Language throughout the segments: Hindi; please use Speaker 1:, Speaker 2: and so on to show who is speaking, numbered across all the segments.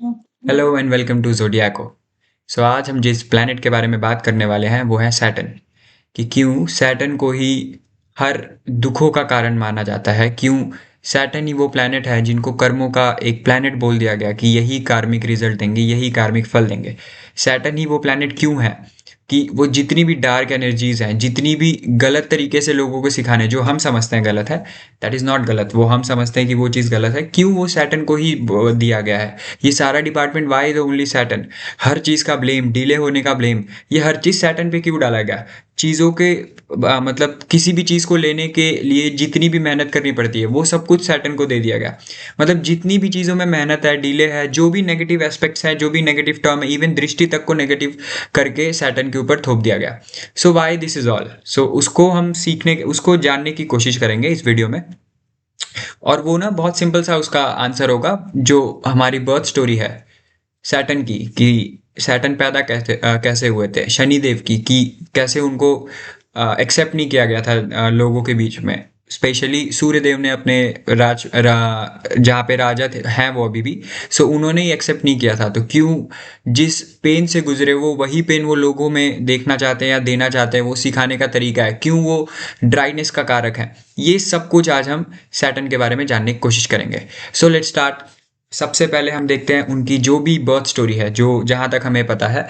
Speaker 1: Hello and welcome to Zodiaco. So आज हम जिस प्लैनेट के बारे में बात करने वाले हैं वो है सैटर्न। कि क्यों सैटर्न को ही हर दुखों का कारण माना जाता है, क्यों सैटर्न ही वो प्लैनेट है जिनको कर्मों का एक प्लैनेट बोल दिया गया कि यही कार्मिक रिजल्ट देंगे, यही कार्मिक फल देंगे। सैटर्न ही वो प्लैनेट क्यों है कि वो जितनी भी डार्क एनर्जीज हैं, जितनी भी गलत तरीके से लोगों को सिखाने, जो हम समझते हैं गलत है, दैट इज़ नॉट गलत, वो हम समझते हैं कि वो चीज़ गलत है, क्यों वो सैटर्न को ही दिया गया है। ये सारा department, why the only Saturn, हर चीज़ का ब्लेम, डिले होने का ब्लेम, ये हर चीज़ सैटर्न पे क्यों डाला गया। चीज़ों के मतलब किसी भी चीज़ को लेने के लिए जितनी भी मेहनत करनी पड़ती है वो सब कुछ सैटर्न को दे दिया गया। मतलब जितनी भी चीज़ों में मेहनत है, डिले है, जो भी नेगेटिव एस्पेक्ट्स हैं, जो भी नेगेटिव टर्म है, इवन दृष्टि तक को नेगेटिव करके सैटर्न के ऊपर थोप दिया गया। सो वाई दिस इज ऑल, सो उसको हम सीखने, उसको जानने की कोशिश करेंगे इस वीडियो में। और वो ना बहुत सिंपल सा उसका आंसर होगा, जो हमारी बर्थ स्टोरी है सैटर्न की, कि सैटर्न पैदा कैसे हुए थे, शनिदेव की, कि कैसे उनको एक्सेप्ट नहीं किया गया था लोगों के बीच में। स्पेशली सूर्यदेव ने अपने जहाँ पे राजा थे हैं वो अभी भी, सो उन्होंने ही एक्सेप्ट नहीं किया था। तो क्यों, जिस पेन से गुजरे वो वही पेन वो लोगों में देखना चाहते हैं या देना चाहते हैं, वो सिखाने का तरीका है, क्यों वो ड्राइनेस का कारक है। ये सब कुछ आज हम सैटर्न के बारे में जानने की कोशिश करेंगे। So let's start. सबसे पहले हम देखते हैं उनकी जो भी बर्थ स्टोरी है, जो जहाँ तक हमें पता है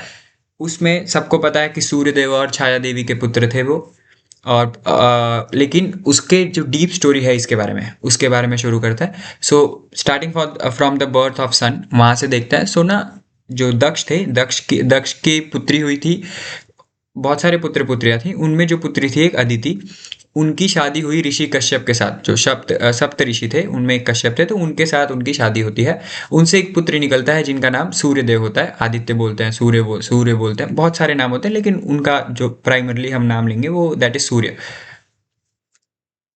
Speaker 1: उसमें सबको पता है कि सूर्यदेव और छाया देवी के पुत्र थे वो। और लेकिन उसके जो डीप स्टोरी है इसके बारे में, उसके बारे में शुरू करते हैं। So starting from the birth of sun, वहाँ से देखते हैं। सो ना, जो दक्ष थे, दक्ष की पुत्री हुई थी, बहुत सारे पुत्र पुत्रियां थी, उनमें जो पुत्री थी एक अदिति, उनकी शादी हुई ऋषि कश्यप के साथ। जो सप्त ऋषि थे उनमें एक कश्यप थे, तो उनके साथ उनकी शादी होती है। उनसे एक पुत्र निकलता है जिनका नाम सूर्यदेव होता है। आदित्य बोलते हैं, सूर्य बोलते हैं, बहुत सारे नाम होते हैं, लेकिन उनका जो प्राइमरली हम नाम लेंगे वो that is Surya.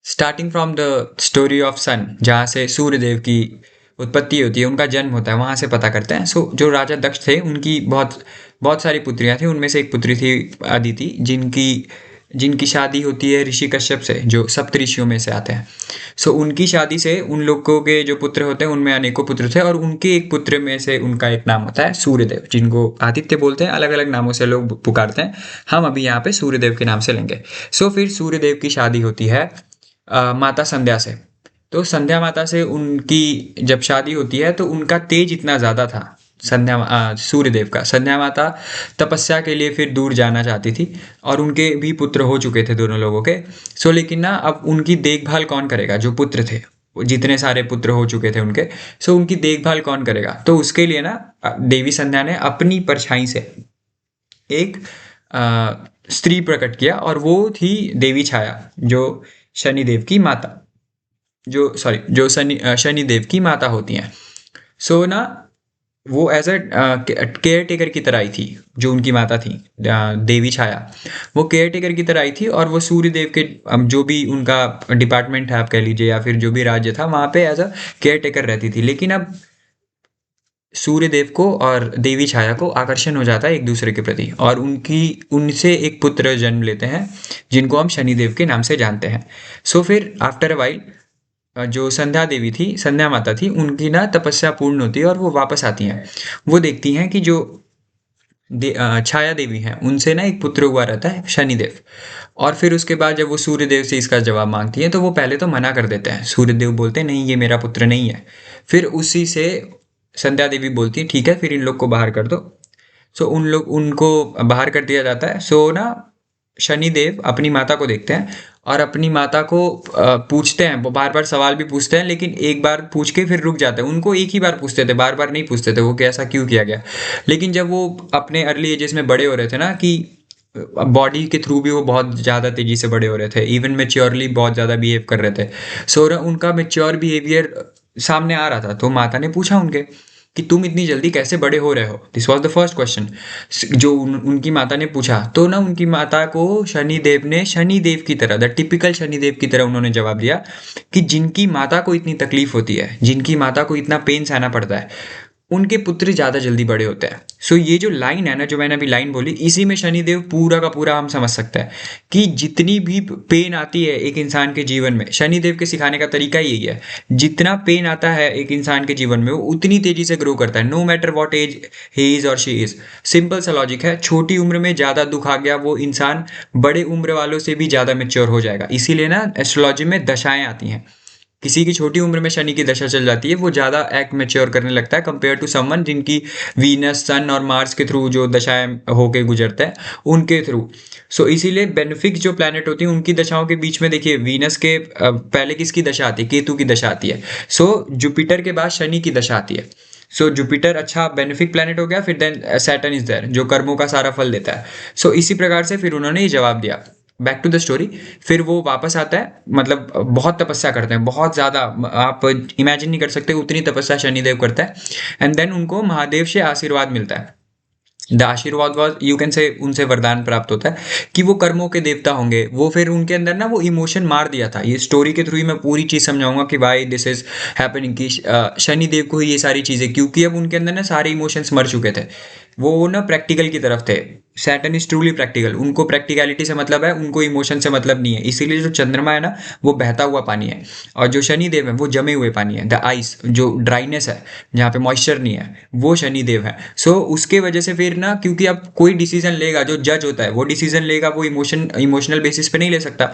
Speaker 1: Starting from the story of sun, जहाँ से सूर्यदेव की उत्पत्ति होती है, उनका जन्म होता है, वहाँ से पता करते हैं। सो जो राजा दक्ष थे उनकी बहुत बहुत सारी पुत्रियां थी, उनमें से एक पुत्री थी अदिति, जिनकी जिनकी शादी होती है ऋषि कश्यप से, जो सप्त ऋषियों में से आते हैं। सो उनकी शादी से उन लोगों के जो पुत्र होते हैं उनमें अनेकों पुत्र थे, और उनके एक पुत्र में से उनका एक नाम होता है सूर्यदेव, जिनको आदित्य बोलते हैं, अलग अलग नामों से लोग पुकारते हैं। हम अभी यहाँ पे सूर्यदेव के नाम से लेंगे। सो फिर सूर्यदेव की शादी होती है माता संध्या से। तो संध्या माता से उनकी जब शादी होती है तो उनका तेज इतना ज़्यादा था, सूर्यदेव का। संध्या माता तपस्या के लिए फिर दूर जाना चाहती थी, और उनके भी पुत्र हो चुके थे दोनों लोगों के। सो लेकिन ना, अब उनकी देखभाल कौन करेगा, जो पुत्र थे, जितने सारे पुत्र हो चुके थे उनके। सो उनकी देखभाल कौन करेगा, तो उसके लिए ना देवी संध्या ने अपनी परछाई से एक स्त्री प्रकट किया, और वो थी देवी छाया, जो शनिदेव की माता, जो शनिदेव की माता होती हैं। सो ना, वो एज अ केयर टेकर की तरह आई थी, जो उनकी माता थी देवी छाया, वो केयर टेकर की तरह आई थी। और वो सूर्यदेव के जो भी उनका डिपार्टमेंट है आप कह लीजिए, या फिर जो भी राज्य था, वहाँ पे एज अ केयर टेकर रहती थी। लेकिन अब सूर्यदेव को और देवी छाया को आकर्षण हो जाता है एक दूसरे के प्रति, और उनसे एक पुत्र जन्म लेते हैं, जिनको हम शनिदेव के नाम से जानते हैं। सो फिर आफ्टर अ वाइल, जो संध्या देवी थी, संध्या माता थी, उनकी ना तपस्या पूर्ण होती है और वो वापस आती हैं। वो देखती हैं कि जो छाया देवी हैं उनसे ना एक पुत्र हुआ रहता है, शनिदेव। और फिर उसके बाद जब वो सूर्यदेव से इसका जवाब मांगती हैं, तो वो पहले तो मना कर देते हैं। सूर्यदेव बोलते हैं नहीं, ये मेरा पुत्र नहीं है। फिर उसी से संध्या देवी बोलती है ठीक है, फिर इन लोग को बाहर कर दो। सो उनको बाहर कर दिया जाता है। सो ना, शनिदेव अपनी माता को देखते हैं, और अपनी माता को पूछते हैं, वो बार बार सवाल भी पूछते हैं, लेकिन एक बार पूछ के फिर रुक जाते हैं। उनको एक ही बार पूछते थे, बार बार नहीं पूछते थे वो कि ऐसा क्यों किया गया। लेकिन जब वो अपने अर्ली एजेस में बड़े हो रहे थे ना, कि बॉडी के थ्रू भी वो बहुत ज़्यादा तेज़ी से बड़े हो रहे थे, इवन मेच्योरली बहुत ज़्यादा बिहेव कर रहे थे। सो उनका मेच्योर बिहेवियर सामने आ रहा था, तो माता ने पूछा उनके कि तुम इतनी जल्दी कैसे बड़े हो रहे हो। This was the first question जो उनकी माता ने पूछा। तो ना, उनकी माता को शनिदेव ने शनिदेव की तरह, द टिपिकल शनिदेव की तरह उन्होंने जवाब दिया कि जिनकी माता को इतनी तकलीफ होती है, जिनकी माता को इतना पेन सहना पड़ता है, उनके पुत्र ज़्यादा जल्दी बड़े होते हैं। सो ये जो लाइन है ना, जो मैंने अभी लाइन बोली, इसी में शनिदेव पूरा का पूरा हम समझ सकते हैं कि जितनी भी पेन आती है एक इंसान के जीवन में, शनिदेव के सिखाने का तरीका यही है। जितना पेन आता है एक इंसान के जीवन में, वो उतनी तेजी से ग्रो करता है, no matter what age he is और शी इज। सिंपल सा लॉजिक है, छोटी उम्र में ज़्यादा दुख आ गया, वो इंसान बड़े उम्र वालों से भी ज़्यादा मेच्योर हो जाएगा। इसीलिए ना एस्ट्रोलॉजी में दशाएं आती हैं। किसी की छोटी उम्र में शनि की दशा चल जाती है, वो ज़्यादा एक्ट मैच्योर करने लगता है कंपेयर टू समवन जिनकी वीनस, सन और मार्स के थ्रू जो दशाएं होके गुजरते हैं उनके थ्रू। सो इसीलिए बेनिफिक्स जो प्लैनेट होती हैं उनकी दशाओं के बीच में देखिए, वीनस के पहले किसकी दशा आती है? केतु की दशा आती है। सो जुपिटर के बाद शनि की दशा आती है। सो जुपिटर अच्छा बेनिफिक प्लैनेट हो गया, फिर देन सैटर्न इज देयर जो कर्मों का सारा फल देता है। सो इसी प्रकार से फिर उन्होंने ये जवाब दिया। बैक टू द स्टोरी, फिर वो वापस आता है, मतलब बहुत तपस्या करते हैं, बहुत ज़्यादा, आप इमेजिन नहीं कर सकते उतनी तपस्या शनिदेव करता है। एंड देन उनको महादेव से आशीर्वाद मिलता है। द आशीर्वाद वॉज, यू कैन से, उनसे वरदान प्राप्त होता है कि वो कर्मों के देवता होंगे। वो फिर उनके अंदर ना वो इमोशन मार दिया था। ये स्टोरी के थ्रू ही मैं पूरी चीज़ समझाऊंगा कि वाई दिस इज हैपनिंग, कि शनिदेव को ही ये सारी चीज़ें, क्योंकि अब उनके अंदर ना सारे इमोशंस मर चुके थे। वो ना प्रैक्टिकल की तरफ थे। सैटर्न इज ट्रूली प्रैक्टिकल, उनको प्रैक्टिकलिटी से मतलब है, उनको इमोशन से मतलब नहीं है। इसीलिए जो चंद्रमा है ना वो बहता हुआ पानी है, और जो शनिदेव है वो जमे हुए पानी है। द आइस, जो ड्राइनेस है जहाँ पे मॉइस्चर नहीं है, वो शनिदेव है। सो उसके वजह से फिर ना, क्योंकि अब कोई डिसीजन लेगा, जो जज होता है वो डिसीजन लेगा, वो इमोशनल बेसिस पे नहीं ले सकता,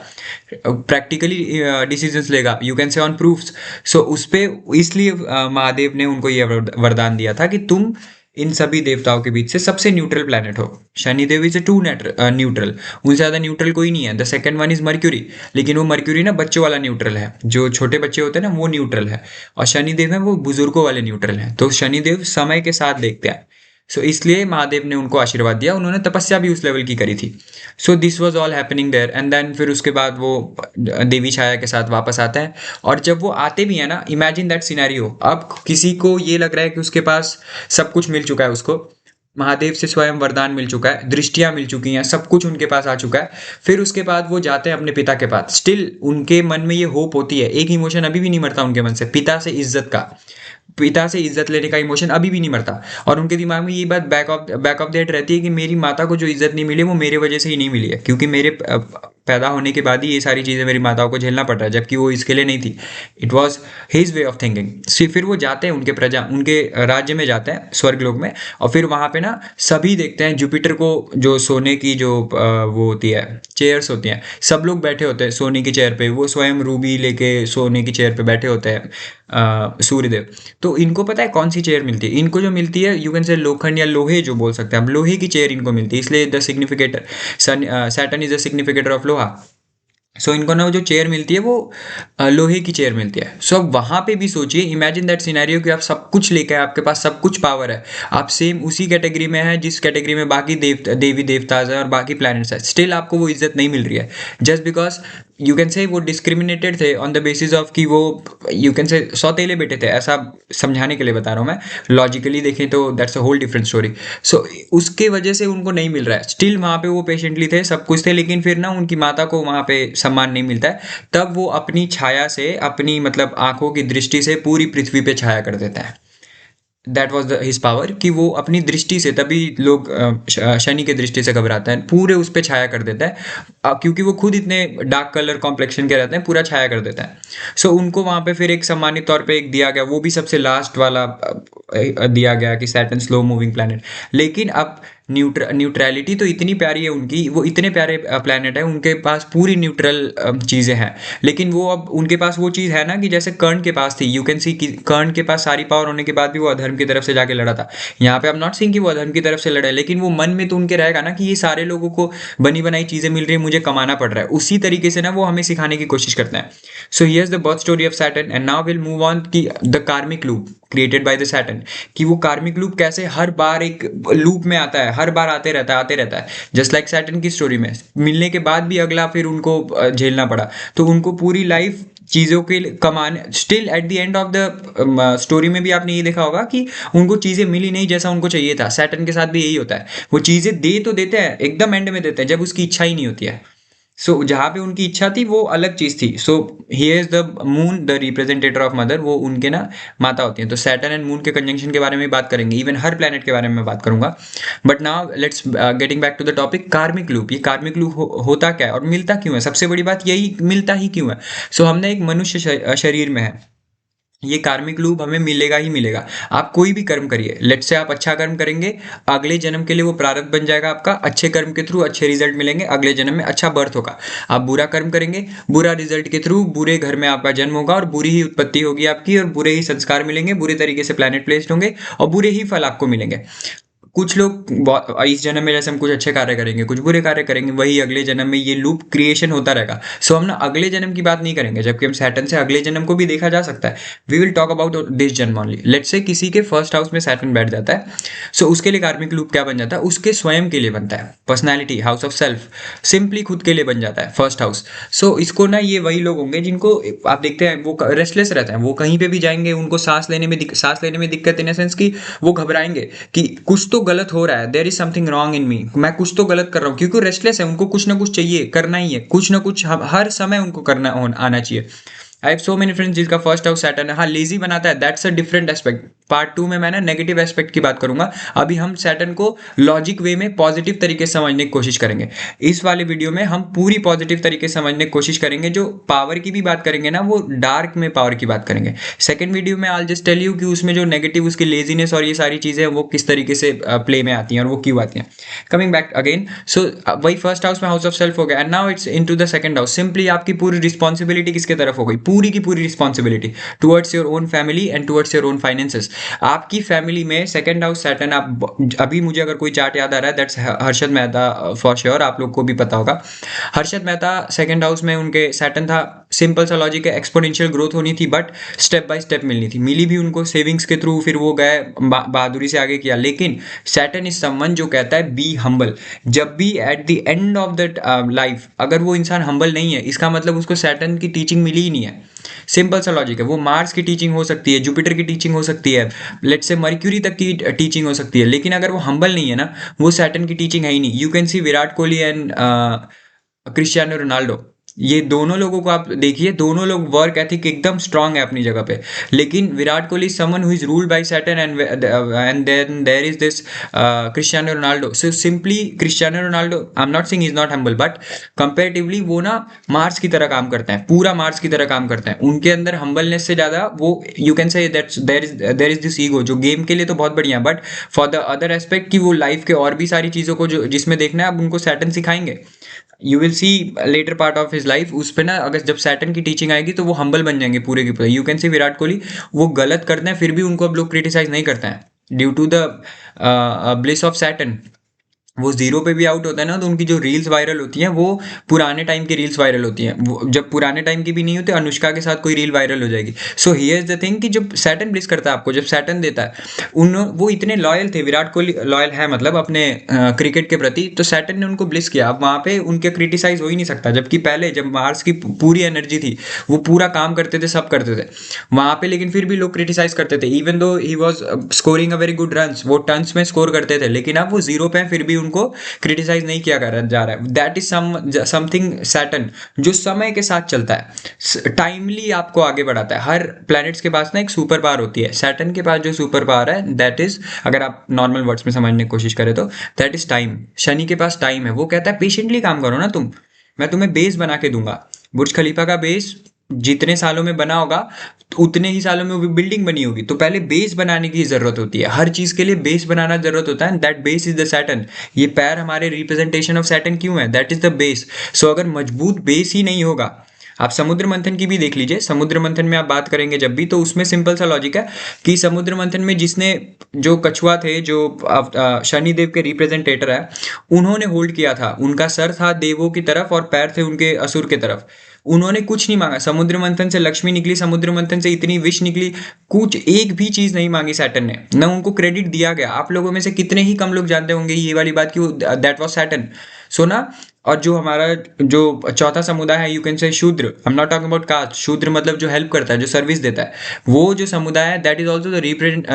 Speaker 1: प्रैक्टिकली डिसीजंस लेगा, you can say on proofs. So उस पे इसलिए महादेव ने उनको ये वरदान दिया था कि तुम इन सभी देवताओं के बीच से सबसे न्यूट्रल प्लैनेट हो। Shanidev is a too neutral, उनसे ज़्यादा न्यूट्रल कोई नहीं है। The second one is Mercury, लेकिन वो मर्क्यूरी ना बच्चों वाला न्यूट्रल है, जो छोटे बच्चे होते हैं ना वो न्यूट्रल है, और शनिदेव है वो बुजुर्गों वाले न्यूट्रल हैं। तो शनिदेव समय के साथ देखते हैं। सो इसलिए महादेव ने उनको आशीर्वाद दिया, उन्होंने तपस्या भी उस लेवल की करी थी। So this was all happening there, and then फिर उसके बाद वो देवी छाया के साथ वापस आता है। और जब वो आते भी है ना, इमेजिन दैट सिनेरियो, अब किसी को ये लग रहा है कि उसके पास सब कुछ मिल चुका है, उसको महादेव से स्वयं वरदान मिल चुका है, दृष्टियां मिल चुकी हैं, सब कुछ उनके पास आ चुका है। फिर उसके बाद वो जाते हैं अपने पिता के पास। स्टिल उनके मन में ये होप होती है, एक इमोशन अभी भी नहीं मरता उनके मन से, पिता से इज्जत का, पिता से इज्जत लेने का इमोशन अभी भी नहीं मरता। और उनके दिमाग में ये बात बैक ऑफ द हेड रहती है कि मेरी माता को जो इज्जत नहीं मिली वो मेरे वजह से ही नहीं मिली है, क्योंकि मेरे पैदा होने के बाद ही ये सारी चीज़ें मेरी माताओं को झेलना पड़ रहा है, जबकि वो इसके लिए नहीं थी। It was his way of thinking. फिर वो जाते हैं उनके राज्य में जाते हैं, स्वर्गलोक में, और फिर वहाँ पे ना सभी देखते हैं जुपिटर को, जो सोने की जो वो होती है, चेयर्स होती हैं, सब लोग बैठे होते हैं सोने की चेयर पे, वो स्वयं रूबी लेके सोने की चेयर पे बैठे होते हैं सूर्यदेव। तो इनको पता है कौन सी चेयर मिलती है? इनको जो मिलती है, यू कैन से लोखंड या लोहे जो बोल सकते हैं हम, लोहे की चेयर इनको मिलती है। इसलिए the significator Saturn is the significator of लोहा। सो इनको ना जो चेयर मिलती है वो लोहे की चेयर मिलती है। सो अब वहाँ पे भी सोचिए, इमेजिन दैट सिनेरियो कि आप सब कुछ लेकर, आपके पास सब कुछ पावर है, आप सेम उसी कैटेगरी में है जिस कैटेगरी में बाकी देवी देवताज हैं और बाकी प्लैनेट्स हैं, स्टिल आपको वो इज्जत नहीं मिल रही है, जस्ट बिकॉज यू कैन से वो डिस्क्रिमिनेटेड थे ऑन द बेसिस ऑफ कि वो, यू कैन से सौतेले बेटे थे, ऐसा समझाने के लिए बता रहा हूँ मैं। लॉजिकली देखें तो that's a whole different story. So उसके वजह से उनको नहीं मिल रहा है। स्टिल वहाँ पे वो पेशेंटली थे, सब कुछ थे, लेकिन फिर ना उनकी माता को वहाँ पे सम्मान नहीं मिलता है। तब वो अपनी छाया से, अपनी मतलब आंखों की दृष्टि से पूरी पृथ्वी पे छाया कर देता है। दैट वॉज हिज पावर, कि वो अपनी दृष्टि से, तभी लोग शनि के दृष्टि से घबराते हैं, पूरे उस पर छाया कर देता है, क्योंकि वो खुद इतने डार्क कलर कॉम्प्लेक्शन के रहते हैं, पूरा छाया कर देता है। सो उनको वहाँ पे फिर एक सम्मानित तौर पे एक दिया गया, वो भी सबसे लास्ट वाला दिया गया कि सैटर्न स्लो मूविंग प्लैनेट। लेकिन अब न्यूट्रलिटी तो इतनी प्यारी है उनकी, वो इतने प्यारे प्लैनेट है, उनके पास पूरी न्यूट्रल चीज़ें हैं, लेकिन वो अब उनके पास वो चीज़ है ना कि जैसे कर्ण के पास थी, यू कैन सी, कर्ण के पास सारी पावर होने के बाद भी वो अधर्म की तरफ से जाके लड़ा था। यहाँ पे अब नॉट सीइंग कि वो अधर्म की तरफ से लड़े, लेकिन वो मन में तो उनके रहेगा ना कि ये सारे लोगों को बनी बनाई चीज़ें मिल रही है, मुझे कमाना पड़ रहा है। उसी तरीके से ना वो हमें सिखाने की कोशिश करते हैं। So here's the birth story of Saturn, and now will move on कि the karmic loop created by the Saturn, कि वो कार्मिक लूप कैसे हर बार एक लूप में आता है, हर बार आते रहता है, जस्ट लाइक सैटर्न की स्टोरी में मिलने के बाद भी अगला फिर उनको झेलना पड़ा। तो उनको पूरी लाइफ चीज़ों के कमाने, still at the end of the story में भी आपने ये देखा होगा कि उनको चीज़ें मिली नहीं जैसा उनको चाहिए था। सैटर्न के साथ भी यही होता है, वो चीज़ें दे तो देते हैं, एकदम एंड में देते हैं जब उसकी इच्छा ही नहीं होती है। सो जहाँ पे उनकी इच्छा थी वो अलग चीज़ थी। So here is the moon the representator of mother, वो उनके ना माता होती हैं। तो सैटर्न एंड मून के कंजंक्शन के बारे में बात करेंगे, इवन हर प्लैनेट के बारे में बात करूंगा। But now let's getting back to the topic karmic loop. ये कार्मिक लूप होता क्या है और मिलता क्यों है? सबसे बड़ी बात यही, मिलता ही क्यों है? सो हमने एक मनुष्य शरीर में है, ये कार्मिक लूप हमें मिलेगा ही मिलेगा। आप कोई भी कर्म करिए, लेट्स से आप अच्छा कर्म करेंगे, अगले जन्म के लिए वो प्रारब्ध बन जाएगा आपका, अच्छे कर्म के थ्रू अच्छे रिजल्ट मिलेंगे, अगले जन्म में अच्छा बर्थ होगा। आप बुरा कर्म करेंगे, बुरा रिजल्ट के थ्रू बुरे घर में आपका जन्म होगा और बुरी ही उत्पत्ति होगी आपकी, और बुरे ही संस्कार मिलेंगे, बुरे तरीके से प्लैनेट प्लेस्ड होंगे और बुरे ही फल आपको मिलेंगे। कुछ लोग इस जन्म में जैसे हम कुछ अच्छे कार्य करेंगे, कुछ बुरे कार्य करेंगे, वही अगले जन्म में ये लूप क्रिएशन होता रहेगा। सो हम ना अगले जन्म की बात नहीं करेंगे, जबकि हम सैटर्न से अगले जन्म को भी देखा जा सकता है। We will talk about this janam only. Let's say किसी के फर्स्ट हाउस में सैटर्न बैठ जाता है, सो उसके लिए कार्मिक लूप क्या बन जाता है? उसके स्वयं के लिए बनता है, personality, house of self, simply खुद के लिए बन जाता है फर्स्ट हाउस। सो इसको ना, ये वही लोग होंगे जिनको आप देखते हैं वो रेस्टलेस रहते हैं, वो कहीं पे भी जाएंगे उनको सांस लेने में दिक्कत, इन सेंस की वो घबराएंगे कि कुछ तो गलत हो रहा है, there is something wrong in me, मैं कुछ तो गलत कर रहा हूँ, क्योंकि रेस्टलेस है, उनको कुछ ना कुछ चाहिए, करना ही है, कुछ ना कुछ हर समय उनको करना आना चाहिए। I have so many friends जिसका फर्स्ट हाउस सैटर्न है। हाँ, लेजी बनाता है, that's a different aspect. Part 2 में मैं ना नेगेटिव एस्पेक्ट की बात करूंगा। अभी हम सैटर्न को लॉजिक वे में पॉजिटिव तरीके से समझने की कोशिश करेंगे। इस वाले वीडियो में हम पूरी पॉजिटिव तरीके से समझने की कोशिश करेंगे। जो पावर की भी बात करेंगे ना, वो डार्क में पावर की बात करेंगे। सेकंड वीडियो में आई जस्ट टेल यू कि उसमें जो नेगेटिव, उसकी लेजीनेस और ये सारी चीजें वो किस तरीके से प्ले में आती हैं और वो क्यों आती हैं। कमिंग बैक अगेन, सो वही फर्स्ट हाउस में हाउस ऑफ सेल्फ हो गया, and now it's into the second house. Simply आपकी पूरी रिस्पॉन्सिबिलिटी किसके तरफ हो गई? पूरी की पूरी responsibility towards your own family and towards your own finances. आपकी फैमिली में सेकंड हाउस सैटर्न, आप अभी मुझे अगर कोई चार्ट याद आ रहा है, that's Harshad Mehta for sure, आप लोग को भी पता होगा। हर्षद मेहता सेकंड हाउस में उनके सैटर्न था। सिंपल सा लॉजिक है, एक्सपोनेंशियल ग्रोथ होनी थी, बट स्टेप बाय स्टेप मिलनी थी, मिली भी उनको सेविंग्स के थ्रू, फिर वो गए बहादुरी से आगे किया। लेकिन सैटर्न इज समवन जो कहता है बी हम्बल। जब भी at the end of that life अगर वो इंसान हम्बल नहीं है, इसका मतलब उसको सैटर्न की टीचिंग मिली ही नहीं है। सिंपल सा लॉजिक है। वो मार्स की टीचिंग हो सकती है, जुपिटर की टीचिंग हो सकती है, लेट्स से मर्क्यूरी तक की टीचिंग हो सकती है, लेकिन अगर वो हम्बल नहीं है ना, वो सैटर्न की टीचिंग है ही नहीं। You can see Virat Kohli and Cristiano Ronaldo, ये दोनों लोगों को आप देखिए, दोनों लोग वर्क एथिक एकदम स्ट्रांग है अपनी जगह पे। लेकिन Virat Kohli someone who is ruled by Saturn, and then there is this Cristiano Ronaldo. So simply Cristiano Ronaldo, I am not saying is not humble, but comparatively वो ना मार्स की तरह काम करते हैं, पूरा मार्स की तरह काम करते हैं। उनके अंदर हम्बलनेस से ज़्यादा वो, you can say that there is this ego, जो गेम के लिए तो बहुत बढ़िया है, but for the other aspect की वो लाइफ के और भी सारी चीज़ों को जो जिसमें देखना है, अब उनको सैटर्न सिखाएंगे। You will see later part of his life, उस पे ना अगर जब सैटर्न की टीचिंग आएगी तो वो हम्बल बन जाएंगे पूरे के पूरे। You can see Virat Kohli, वो गलत करते हैं फिर भी उनको अब लोग क्रिटिसाइज नहीं करते हैं, due to the bliss of Saturn. वो जीरो पे भी आउट होता है ना, तो उनकी जो रील्स वायरल होती हैं वो पुराने टाइम की रील्स वायरल होती हैं। वो जब पुराने टाइम की भी नहीं होती, अनुष्का के साथ कोई रील वायरल हो जाएगी। सो हियर इज द थिंग कि जब सैटर्न ब्लिस करता है आपको, जब सैटर्न देता है, वो इतने लॉयल थे, विराट कोहली लॉयल है मतलब अपने क्रिकेट के प्रति, तो सैटर्न ने उनको ब्लिस किया। अब वहाँ पे उनके क्रिटिसाइज हो ही नहीं सकता, जबकि पहले जब मार्स की पूरी एनर्जी थी, वो पूरा काम करते थे, सब करते थे वहाँ पे, लेकिन फिर भी लोग क्रिटिसाइज करते थे। Even though he was scoring a very good runs, वो टन्स में स्कोर करते थे, लेकिन अब वो जीरो पे हैं, फिर भी उनको क्रिटिसाइज नहीं किया जा रहा है। दैट इज समथिंग सैटर्न, जो समय के साथ चलता है, टाइमली आपको आगे बढ़ाता है। हर प्लैनेट्स के पास ना एक सुपर पावर होती है। सैटर्न के पास जो सुपर पावर है, दैट इज, अगर आप नॉर्मल वर्ड्स में समझने की कोशिश करें तो, दैट इज टाइम। शनि के पास टाइम है, वो कहता है पेशेंटली काम करो ना तुम, मैं तुम्हें बेस बना के दूंगा। बुर्ज खलीफा का बेस जितने सालों में बना होगा, तो उतने ही सालों में वो बिल्डिंग बनी होगी। तो पहले बेस बनाने की जरूरत होती है, हर चीज के लिए बेस बनाना जरूरत होता है, that base is the Saturn. ये पैर हमारे रिप्रेजेंटेशन ऑफ सैटर्न क्यों है? That is the base. So अगर मजबूत बेस ही नहीं होगा, आप समुद्र मंथन की भी देख लीजिए, समुद्र मंथन में आप बात करेंगे जब भी, तो उसमें सिंपल सा लॉजिक है कि समुद्र मंथन में जिसने, जो कछुआ थे, जो शनि देव के रिप्रेजेंटेटर है, उन्होंने होल्ड किया था, उनका सर था देवों की तरफ और पैर थे उनके असुर की तरफ। उन्होंने कुछ नहीं मांगा, समुद्र मंथन से लक्ष्मी निकली, समुद्र मंथन से इतनी विश निकली, कुछ एक भी चीज नहीं मांगी सैटर्न ने, न उनको क्रेडिट दिया गया। आप लोगों में से कितने ही कम लोग जानते होंगे ये वाली बात कि दैट वाज सैटर्न। सो ना, और जो हमारा जो चौथा समुदाय है, यू कैन से शूद्र, आई am not talking about cast, शूद्र मतलब जो हेल्प करता है, जो सर्विस देता है, वो जो समुदाय है, that is also the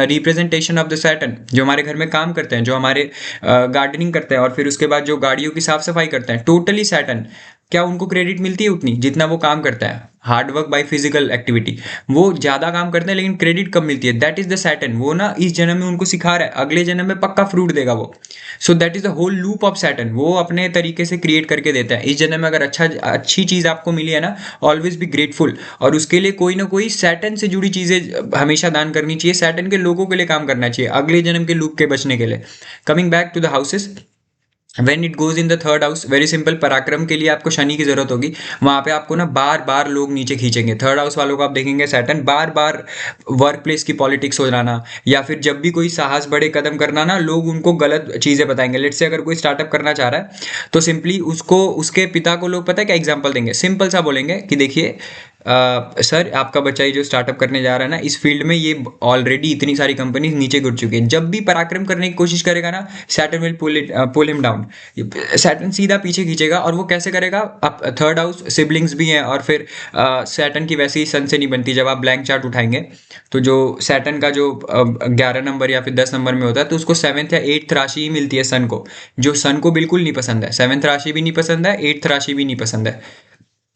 Speaker 1: representation of the Saturn. जो हमारे घर में काम करते हैं, जो हमारे गार्डनिंग करते हैं, और फिर उसके बाद जो गाड़ियों की साफ सफाई करते हैं, टोटली सैटर्न। क्या उनको क्रेडिट मिलती है उतनी जितना वो काम करता है? Hard work by physical activity, वो ज़्यादा काम करते हैं लेकिन क्रेडिट कम मिलती है। दैट इज द सैटर्न, वो ना इस जन्म में उनको सिखा रहा है, अगले जन्म में पक्का फ्रूट देगा वो। So that is the whole loop of Saturn, वो अपने तरीके से क्रिएट करके देता है। इस जन्म में अगर अच्छी चीज़ आपको मिली है ना, ऑलवेज बी ग्रेटफुल, और उसके लिए कोई ना कोई सैटर्न से जुड़ी चीज़ें हमेशा दान करनी चाहिए, सैटर्न के लोगों के लिए काम करना चाहिए अगले जन्म के लूप के बचने के लिए। Coming back to the houses, when it goes in the third house, very simple, पराक्रम के लिए आपको शनि की जरूरत होगी। वहां पे आपको ना बार बार लोग नीचे खींचेंगे। थर्ड हाउस वालों को आप देखेंगे सैटर्न बार बार वर्क प्लेस की पॉलिटिक्स हो जाना, या फिर जब भी कोई साहस बड़े कदम करना ना, लोग उनको गलत चीज़ें बताएंगे। लेट से अगर कोई स्टार्टअप करना चाह रहा है तो सिंपली उसको, उसके पिता को लोग पता है क्या एग्जाम्पल देंगे, सिंपल सा बोलेंगे कि देखिए सर आपका बच्चा ये जो स्टार्टअप करने जा रहा है ना, इस फील्ड में ये ऑलरेडी इतनी सारी कंपनी नीचे गिर चुकी है। जब भी पराक्रम करने की कोशिश करेगा ना, Saturn will pull him down. Saturn सीधा पीछे खींचेगा। और वो कैसे करेगा? अब थर्ड हाउस सिबलिंग्स भी हैं, और फिर सैटर्न की वैसे ही सन से नहीं बनती। जब आप ब्लैंक चार्ट उठाएंगे तो जो सैटर्न का जो 11 नंबर या फिर 10 नंबर में होता है, तो उसको 7th या 8th राशि ही मिलती है सन को, जो सन को बिल्कुल नहीं पसंद है। 7th राशि भी नहीं पसंद है, 8th राशि भी नहीं पसंद है।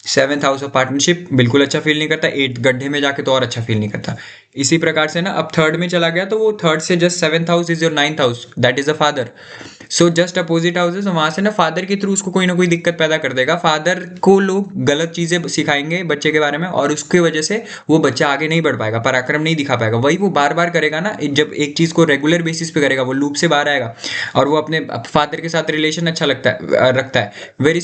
Speaker 1: 7th हाउस ऑफ पार्टनरशिप बिल्कुल अच्छा फील नहीं करता, 8th गड्ढे में जाके तो और अच्छा फील नहीं करता। इसी प्रकार से ना, अब थर्ड में चला गया तो वो थर्ड से just 7th house is your 9th house, that is a father. So just opposite houses, वहां से ना फादर के थ्रू उसको कोई ना कोई दिक्कत पैदा कर देगा। फादर को लोग गलत चीजें सिखाएंगे बच्चे के बारे में, और उसकी वजह से वो बच्चा आगे नहीं बढ़ पाएगा, पराक्रम नहीं दिखा पाएगा। वही वो बार बार करेगा ना, जब एक चीज को रेगुलर बेसिस पे करेगा वो लूप से बाहर आएगा, और वो अपने फादर के साथ रिलेशन अच्छा रखता है। वेरी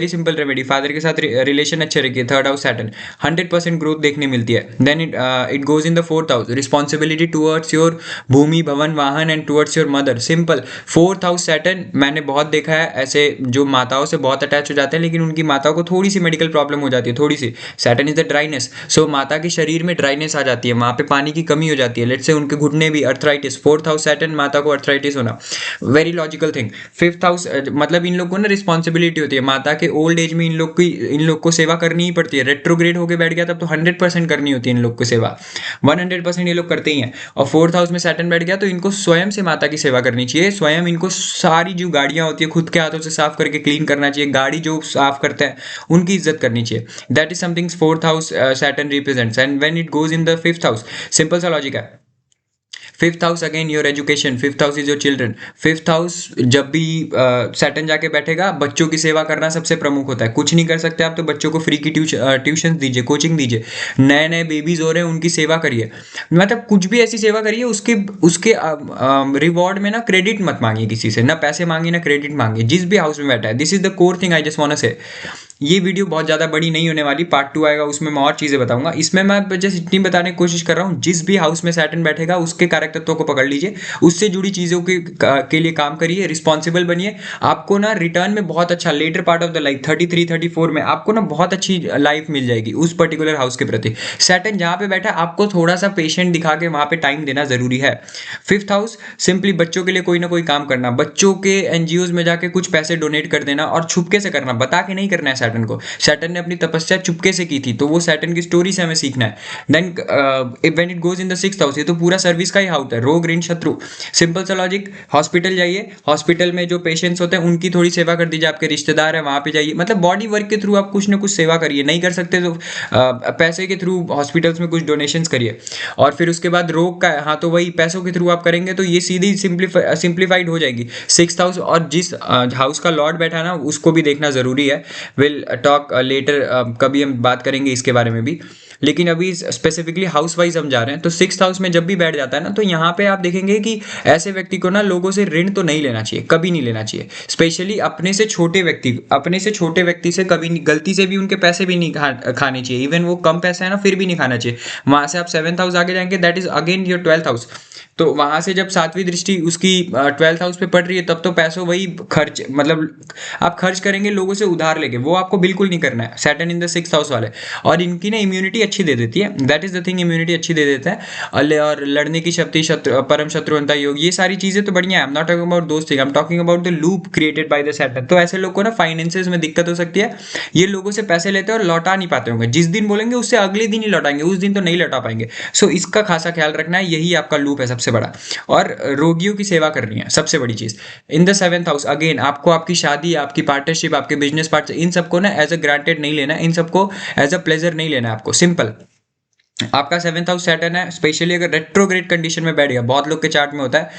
Speaker 1: सिंपल रेमेडी, फादर के साथ रिलेशन अच्छे रखिए। थर्ड हाउस सैटर्न, 100% ग्रोथ देखने मिलती है। Then it goes in the fourth house, responsibility towards your bhumi bhavan vahan and towards your mother. Simple, fourth house Saturn मैंने बहुत देखा है ऐसे जो माताओं से बहुत अटैच हो जाते हैं, लेकिन उनकी माताओं को थोड़ी सी मेडिकल प्रॉब्लम हो जाती है, थोड़ी सी। सैटर्न इज द ड्राइनेस, सो माता के शरीर में ड्राइनेस आ जाती है, वहां पे पानी की कमी हो जाती है। लेट्स से उनके घुटने भी, अर्थराइटिस, फोर्थ हाउस सैटर्न माता को अर्थराइटिस होना, very logical thing. Fifth house मतलब इन लोग को ना रिस्पॉन्सिबिलिटी होती है माता के ओल्ड एज में, इन लोग को सेवा करनी ही पड़ती है। रेट्रोग्रेड होके बैठ गया तब तो 100% करनी होती है इन लोग को सेवा, 100% ये लोग करते ही हैं। और फोर्थ हाउस में सैटर्न बैठ गया तो इनको स्वयं से माता की सेवा करनी चाहिए। स्वयं इनको सारी जो गाड़ियां होती है खुद के हाथों से साफ करके क्लीन करना चाहिए। गाड़ी जो साफ करते हैं उनकी इज्जत करनी चाहिए। That is something fourth house Saturn represents. And when it goes in the fifth house, simple सा लॉजिक है। Fifth house again your education, fifth house is your children. Fifth house जब भी सैटर्न जाके बैठेगा, बच्चों की सेवा करना सबसे प्रमुख होता है। कुछ नहीं कर सकते आप तो बच्चों को फ्री की ट्यूशन दीजिए, कोचिंग दीजिए। नए नए बेबीज हो रहे हैं उनकी सेवा करिए, मतलब कुछ भी ऐसी सेवा करिए, उसके उसके रिवॉर्ड में ना क्रेडिट मत मांगिए किसी से, ना पैसे मांगिए ना क्रेडिट मांगिए, जिस भी हाउस में बैठा है। This is the core thing I just want to say. ये वीडियो बहुत ज़्यादा बड़ी नहीं होने वाली, पार्ट 2 आएगा उसमें मैं और चीज़ें बताऊंगा। इसमें मैं जस्ट इतनी बताने की कोशिश कर रहा हूँ, जिस भी हाउस में सैटर्न बैठेगा उसके कारक तत्वों को पकड़ लीजिए, उससे जुड़ी चीज़ों के लिए काम करिए, रिस्पॉन्सिबल बनिए। आपको ना रिटर्न में बहुत अच्छा, later part of the life 33 34 में आपको ना बहुत अच्छी लाइफ मिल जाएगी उस पर्टिकुलर हाउस के प्रति। सैटर्न जहाँ पे बैठा है आपको थोड़ा सा पेशेंट दिखा के वहाँ पे टाइम देना जरूरी है। फिफ्थ हाउस सिंपली बच्चों के लिए कोई ना कोई काम करना, बच्चों के एनजीओज में जाके कुछ पैसे डोनेट कर देना, और छुपके से करना, बता के नहीं करना है। सैटर्न को, सैटर्न ने अपनी तपस्या चुपके से की थी, तो वो सैटर्न की स्टोरी से हमें सीखना है। Then when it goes in the sixth house, ये तो पूरा सर्विस का ही हाउस है, रोग ऋण शत्रु। सिंपल सा लॉजिक, हॉस्पिटल जाइए, हॉस्पिटल में जो पेशेंट्स होते हैं उनकी थोड़ी सेवा कर दीजिए, आपके रिश्तेदार है वहां पे जाइए, मतलब बॉडी वर्क के थ्रू आप कुछ ना कुछ सेवा करिए। नहीं कर सकते तो पैसे के थ्रू हॉस्पिटल्स में कुछ डोनेशंस करिए। और फिर उसके बाद रोग का, हाँ तो वही पैसों के थ्रू आप करेंगे तो ये सीधी सिंप्लीफाइड हो जाएगी। सिक्स्थ हाउस, और जिस हाउस का लॉर्ड बैठा ना उसको भी देखना जरूरी है। विल टॉक लेटर, कभी हम बात करेंगे इसके बारे में भी, लेकिन अभी स्पेसिफिकली हाउस वाइज हम जा रहे हैं। तो सिक्स्थ हाउस में जब भी बैठ जाता है ना, तो यहाँ पे आप देखेंगे कि ऐसे व्यक्ति को ना लोगों से ऋण तो नहीं लेना चाहिए, कभी नहीं लेना चाहिए। स्पेशली अपने से छोटे व्यक्ति से कभी गलती से भी उनके पैसे भी नहीं खाने चाहिए। इवन वो कम पैसा है ना फिर भी नहीं खाना चाहिए। वहां से आप 7th हाउस आगे जाएंगे, that is again your 12th house. तो वहां से जब 7वीं दृष्टि उसकी 12th हाउस पे पड़ रही है, तब तो पैसों वही खर्च, मतलब आप खर्च करेंगे लोगों से उधार लेके, वो आपको बिल्कुल नहीं करना है। Saturn in the 6th house वाले, और इनकी ना इम्यूनिटी अच्छी दे देती है, that is the thing, immunity अच्छी दे देता है। और लड़ने की शक्ति, परम शत्रुंता योग, ये सारी चीजें तो बढ़िया है। I am not talking about dost, I am talking about the loop created by the Saturn. तो ऐसे लोग को ना फाइनेंसेस में दिक्कत हो सकती है, ये लोगों से पैसे लेते हैं और लौटा नहीं पाते होंगे। जिस दिन बोलेंगे उससे अगले दिन ही लौटाएंगे, उस दिन तो नहीं लौटा पाएंगे। सो इसका खासा ख्याल रखना है, यही आपका लूप है सबसे सबसे बड़ा, और रोगियों की सेवा करनी है सबसे बड़ी चीज़। In the 7th house again आपको आपकी शादी, आपकी पार्टनरशिप, आपके बिजनेस पार्टनर, इन सबको ना एज अ ग्रांटेड नहीं लेना, इन सबको एज अ प्लेजर नहीं लेना आपको। सिंपल, आपका 7th हाउस सैटर्न है, स्पेशली अगर रेट्रोग्रेड कंडीशन में बैठ गया, बहुत लोग के चार्ट में होता है।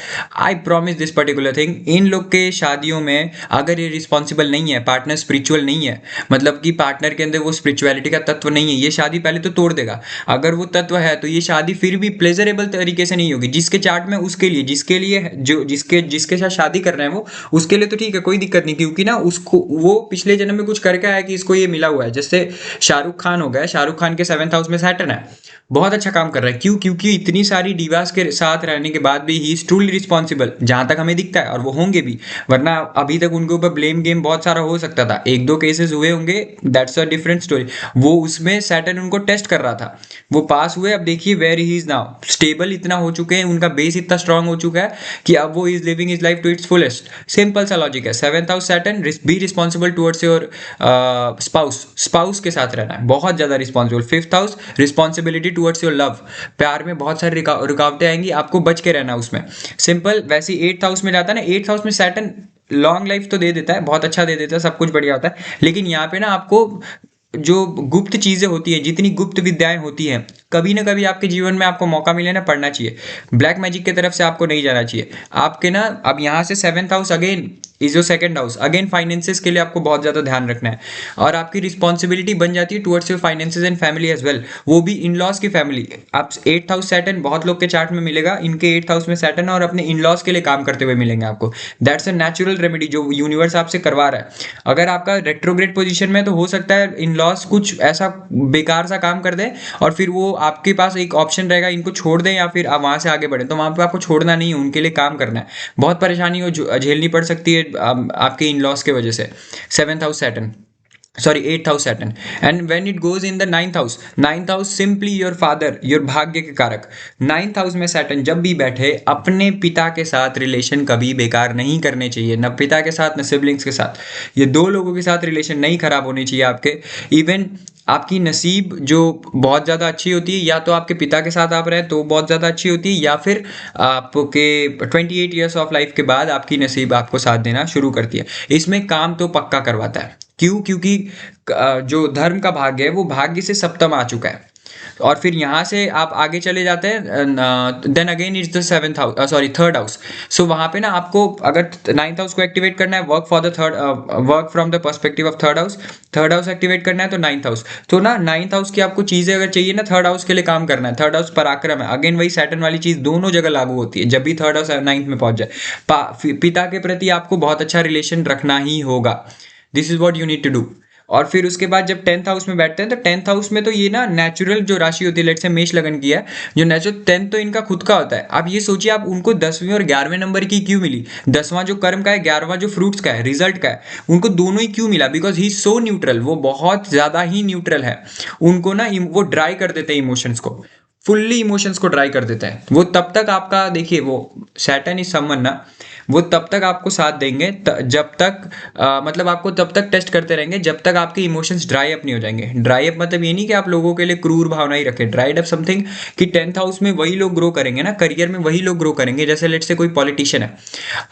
Speaker 1: I promise this particular thing, इन लोग के शादियों में अगर ये रिस्पॉन्सिबल नहीं है, पार्टनर स्पिरिचुअल नहीं है, मतलब कि पार्टनर के अंदर वो स्पिरिचुअलिटी का तत्व नहीं है, ये शादी पहले तो तोड़ देगा। अगर वो तत्व है तो ये शादी फिर भी प्लेजरेबल तरीके से नहीं होगी। जिसके चार्ट में उसके लिए, जिसके लिए जो जिसके साथ शादी कर रहे हैं वो, उसके लिए तो ठीक है, कोई दिक्कत नहीं, क्योंकि ना उसको वो पिछले जन्म में कुछ करके आया कि इसको ये मिला हुआ है। जैसे शाहरुख खान हो गया, शाहरुख खान के 7th हाउस में सैटर्न है, बहुत अच्छा काम कर रहा है। क्यों? क्योंकि इतनी सारी डिवास के साथ रहने के बाद भी ही इज ट्रूली रिस्पॉन्सिबल, जहां तक हमें दिखता है, और वो होंगे भी, वरना अभी तक उनके ऊपर ब्लेम गेम बहुत सारा हो सकता था। एक दो केसेस हुए होंगे, दैट्स अ डिफरेंट स्टोरी। वो उसमें सैटर्न उनको टेस्ट कर रहा था, वो पास हुए। अब देखिए where he is now, stable इतना हो चुके हैं, उनका बेस इतना स्ट्रांग हो चुका है कि अब वो is living is life to its fullest. Simple सा लॉजिक है। 7th house Saturn, be responsible towards your spouse के साथ रहना है, बहुत ज्यादा responsible. 5th house responsibility towards your love, प्यार में बहुत सारी रुकावटें आएंगी, आपको बच के रहना उसमें। सिंपल। वैसे 8th हाउस में जाता है ना, 8th हाउस में सैटर्न लॉन्ग लाइफ तो दे देता है, बहुत अच्छा दे देता है, सब कुछ बढ़िया होता है, लेकिन यहाँ पे ना आपको जो गुप्त चीजें होती हैं, जितनी गुप्त विद्याएं होती हैं, कभी ना कभी आपके जीवन में आपको मौका मिले ना, पढ़ना चाहिए। ब्लैक मैजिक की तरफ से आपको नहीं जाना चाहिए। आपके ना अब यहाँ से 7th house again is your 2nd house, again finances के लिए आपको बहुत ज्यादा ध्यान रखना है, और आपकी रिस्पॉन्सिबिलिटी बन जाती है towards your finances and family as well, वो भी इन लॉज की फैमिली। आप 8th हाउस सैटर्न बहुत लोग के चार्ट में मिलेगा, इनके 8th हाउस में सैटर्न, और अपने इन लॉज के लिए काम करते हुए मिलेंगे आपको। दैट्स अ नेचुरल रेमेडी जो यूनिवर्स आपसे करवा रहा है। अगर आपका रेट्रोग्रेड पोजीशन में, तो हो सकता है इन लॉज कुछ ऐसा बेकार सा काम कर दे, और फिर वो आपके पास एक ऑप्शन रहेगा, इनको छोड़ दें या फिर आप वहां से आगे बढ़ें, तो वहां पे आपको छोड़ना नहीं है, उनके लिए काम करना है। बहुत परेशानी हो झेलनी पड़ सकती है आपके इन लॉस के वजह से। 7th house Saturn, sorry 8th house Saturn, and when it goes in the 9th house, 9th house simply your father, your भाग्य के कारक। 9th हाउस में सैटर्न जब भी बैठे, अपने पिता के साथ रिलेशन कभी बेकार नहीं करने चाहिए, न पिता के साथ न सिबलिंग्स के साथ। ये दो लोगों के साथ रिलेशन नहीं खराब होनी चाहिए आपके। इवन आपकी नसीब जो बहुत ज़्यादा अच्छी होती है, या तो आपके पिता के साथ आप रहे तो बहुत ज़्यादा अच्छी होती है, या फिर आपके 28 ईयर्स ऑफ लाइफ के बाद आपकी नसीब आपको साथ देना शुरू करती है। इसमें काम तो पक्का करवाता है। क्यों? क्योंकि जो धर्म का भाग्य है वो भाग्य से सप्तम आ चुका है, और फिर यहाँ से आप आगे चले जाते हैं, then again it's the 7th house, sorry 3rd house. So वहाँ पे ना आपको अगर 9th हाउस को एक्टिवेट करना है, work for the work from the perspective of 3rd house, 3rd house activate करना है तो 9th हाउस। तो ना 9th हाउस की आपको चीज़ें अगर चाहिए ना, 3rd हाउस के लिए काम करना है। 3rd हाउस पराक्रम है, अगेन वही सैटर्न वाली चीज़ दोनों जगह लागू होती है। जब भी 3rd हाउस 9th में पहुंच जाए, पिता के प्रति आपको बहुत अच्छा रिलेशन रखना ही होगा। This is what you need to do. और फिर उसके बाद जब 10th हाउस में बैठते हैं, तो 10th हाउस में तो ये ना नेचुरल जो राशि होती है, लेट से मेष लगन की है, जो नेचुरल 10th तो इनका खुद का होता है। आप ये सोचिए, आप उनको 10वें और 11वें नंबर की क्यों मिली? 10वां जो कर्म का है, 11वां जो फ्रूट्स का है, रिजल्ट का है, उनको दोनों ही क्यों मिला? बिकॉज ही सो न्यूट्रल, वो बहुत ज्यादा ही न्यूट्रल है। उनको ना वो ड्राई कर देते हैं इमोशंस को, फुल्ली इमोशंस को ड्राई कर देते हैं वो। तब तक आपका देखिए, वो सैटर्न इज समवन ना, वो तब तक आपको साथ देंगे जब तक मतलब आपको तब तक टेस्ट करते रहेंगे जब तक आपके इमोशंस ड्राई अप नहीं हो जाएंगे। ड्राई अप मतलब ये नहीं कि आप लोगों के लिए क्रूर भावना ही रखें। ड्राइड अप समथिंग कि 10th हाउस में वही लोग ग्रो करेंगे ना, करियर में वही लोग ग्रो करेंगे। जैसे लेट से कोई पॉलिटिशियन है,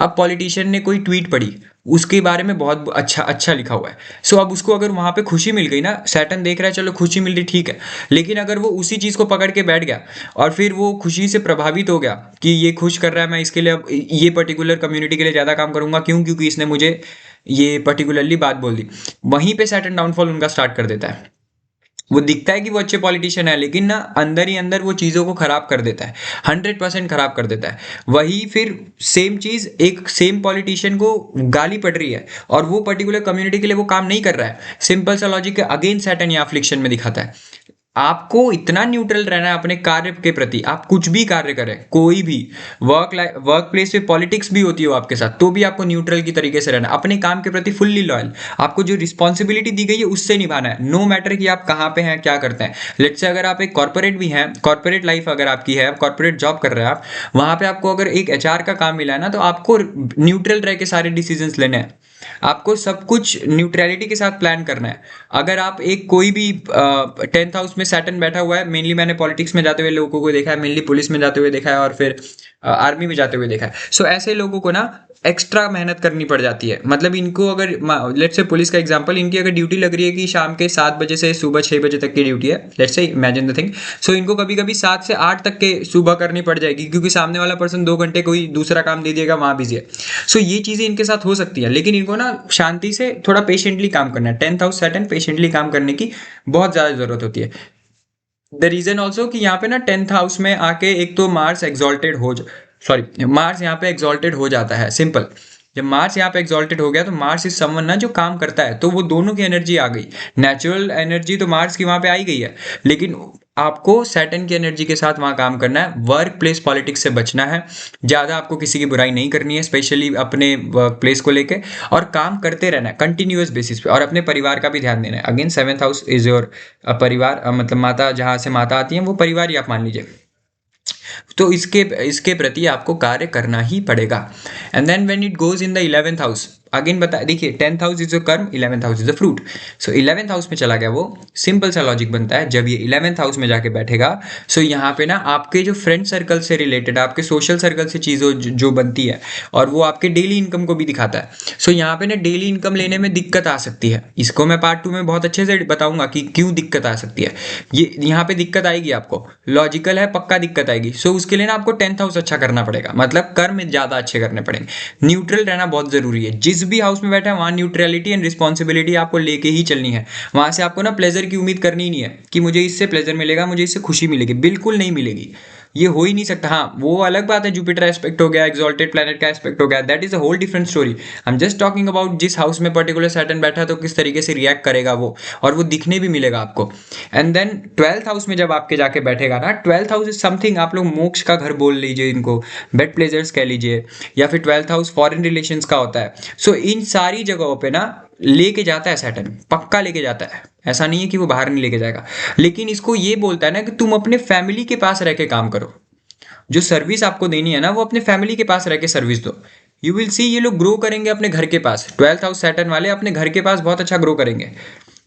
Speaker 1: अब पॉलिटिशियन ने कोई ट्वीट पढ़ी, उसके बारे में बहुत अच्छा अच्छा लिखा हुआ है। सो अब उसको अगर वहां पे खुशी मिल गई ना, सैटर्न देख रहा है, चलो खुशी मिल रही, ठीक है, लेकिन अगर वो उसी चीज को पकड़ के बैठ गया और फिर वो खुशी से प्रभावित हो गया कि ये खुश कर रहा है, मैं इसके लिए अब ये पर्टिकुलर कम्युनिटी के लिए ज्यादा काम करूंगा, क्यों? क्योंकि इसने मुझे ये पर्टिकुलरली बात बोल दी, वहीं पे सैटर्न डाउनफॉल उनका स्टार्ट कर देता है। वो दिखता है कि वो अच्छे पॉलिटिशियन है, लेकिन ना अंदर ही अंदर वो चीज़ों को खराब कर देता है, 100% खराब कर देता है। वही फिर सेम चीज़ एक सेम पॉलिटिशियन को गाली पड़ रही है और वो पर्टिकुलर कम्युनिटी के लिए वो काम नहीं कर रहा है। सिंपल सा लॉजिक अगेन सैटर्न या अफ्लिक्शन में दिखाता है। आपको इतना न्यूट्रल रहना है अपने कार्य के प्रति। आप कुछ भी कार्य करें, कोई भी वर्क प्लेस पे पॉलिटिक्स भी होती हो आपके साथ, तो भी आपको न्यूट्रल की तरीके से रहना, अपने काम के प्रति फुल्ली लॉयल। आपको जो रिस्पॉन्सिबिलिटी दी गई है उससे निभाना है, नो मैटर कि आप कहाँ पे हैं, क्या करते हैं। लेट्स से अगर आप एक कॉर्पोरेट भी हैं, कॉर्पोरेट लाइफ अगर आपकी है, कॉर्पोरेट जॉब कर रहे हैं आप, वहां पे आपको अगर एक एचआर का काम मिला है ना, तो आपको न्यूट्रल रह के सारे डिसीजंस लेने हैं। आपको सब कुछ न्यूट्रलिटी के साथ प्लान करना है। अगर आप एक कोई भी 10th हाउस में सैटर्न बैठा हुआ है, मेनली मैंने पॉलिटिक्स में जाते हुए लोगों को देखा है, मेनली पुलिस में जाते हुए देखा है, और फिर आर्मी में जाते हुए देखा है। सो ऐसे लोगों को ना एक्स्ट्रा मेहनत करनी पड़ जाती है। मतलब इनको अगर लेट्स से पुलिस का एग्जांपल, इनकी अगर ड्यूटी लग रही है कि शाम के 7 बजे से सुबह 6 बजे तक की ड्यूटी है, let's say imagine the thing. सो इनको कभी कभी 7 से 8 तक के सुबह करनी पड़ जाएगी, क्योंकि सामने वाला पर्सन 2 घंटे कोई दूसरा काम दे दिएगा, वहाँ बिजी है। सो ये चीज़ें इनके साथ हो सकती है, लेकिन इनको ना शांति से थोड़ा पेशेंटली काम करना है। 10th हाउस सैटर्न पेशेंटली काम करने की बहुत ज़्यादा ज़रूरत होती है। द रीजन ऑल्सो कि यहाँ पे ना 10th हाउस में आके एक तो मार्स एग्जॉल्टेड हो, सॉरी, मार्स यहाँ पे एग्जॉल्टेड हो जाता है। सिंपल, जब मार्स यहाँ पे एग्जॉल्टेड हो गया तो मार्स इज समवन ना जो काम करता है, तो वो दोनों की एनर्जी आ गई। नेचुरल एनर्जी तो मार्स की वहाँ पे आई गई है, लेकिन आपको सैटर्न की एनर्जी के साथ वहाँ काम करना है। वर्क प्लेस पॉलिटिक्स से बचना है, ज़्यादा आपको किसी की बुराई नहीं करनी है, स्पेशली अपने वर्क प्लेस को लेके, और काम करते रहना है कंटिन्यूअस बेसिस पे, और अपने परिवार का भी ध्यान देना है। Again 7th house is your परिवार, मतलब माता, जहाँ से माता आती है वो परिवार ही आप मान लीजिए। तो इसके प्रति आपको कार्य करना ही पड़ेगा। And then when it goes in the 11th house, again बता, देखिए 10th house is a karma, 11th house is a fruit. सो 11th हाउस में चला गया वो, सिंपल सा लॉजिक बनता है, जब ये 11th हाउस में जाके बैठेगा, सो यहाँ पे ना आपके जो फ्रेंड सर्कल से रिलेटेड, आपके सोशल सर्कल से चीज़ों जो बनती है, और वो आपके डेली इनकम को भी दिखाता है। सो यहाँ पे ना डेली इनकम लेने में दिक्कत आ सकती है। इसको मैं पार्ट 2 में बहुत अच्छे से बताऊंगा कि क्यों दिक्कत आ सकती है। ये यहाँ पे दिक्कत आएगी आपको, लॉजिकल है, पक्का दिक्कत आएगी। सो उसके लिए ना आपको 10th हाउस अच्छा करना पड़ेगा, मतलब कर्म ज़्यादा अच्छे करने पड़ेंगे। न्यूट्रल रहना बहुत ज़रूरी है। जिस भी हाउस में बैठा है वहाँ न्यूट्रलिटी एंड रिस्पॉन्सिबिलिटी आपको लेके ही चलनी है। वहाँ से आपको ना प्लेजर की उम्मीद करनी ही नहीं है कि मुझे इससे प्लेजर मिलेगा, मुझे इससे खुशी मिलेगी, बिल्कुल नहीं मिलेगी, ये हो ही नहीं सकता। हाँ, वो अलग बात है, जुपिटर एस्पेक्ट हो गया, एक्सॉल्टेड प्लैनेट का एस्पेक्ट हो गया, that is a whole different story. I am just talking about जिस हाउस में पर्टिकुलर सैटर्न बैठा है तो किस तरीके से रिएक्ट करेगा वो, और वो दिखने भी मिलेगा आपको। एंड देन 12th हाउस में जब आपके जाके बैठेगा ना, 12th हाउस इज समथिंग, आप लोग मोक्ष का घर बोल लीजिए इनको, बेड प्लेजर्स कह लीजिए, या फिर 12th हाउस फॉरेन रिलेशंस का होता है। सो इन सारी जगहों पे ना लेके जाता है सैटर्न, पक्का लेके जाता है, ऐसा नहीं है कि वो बाहर नहीं लेके जाएगा। लेकिन इसको ये बोलता है ना कि तुम अपने फैमिली के पास रह के काम करो, जो सर्विस आपको देनी है ना वो अपने फैमिली के पास रह के सर्विस दो। यू विल सी ये लोग ग्रो करेंगे अपने घर के पास। 12th हाउस सैटर्न वाले अपने घर के पास बहुत अच्छा ग्रो करेंगे।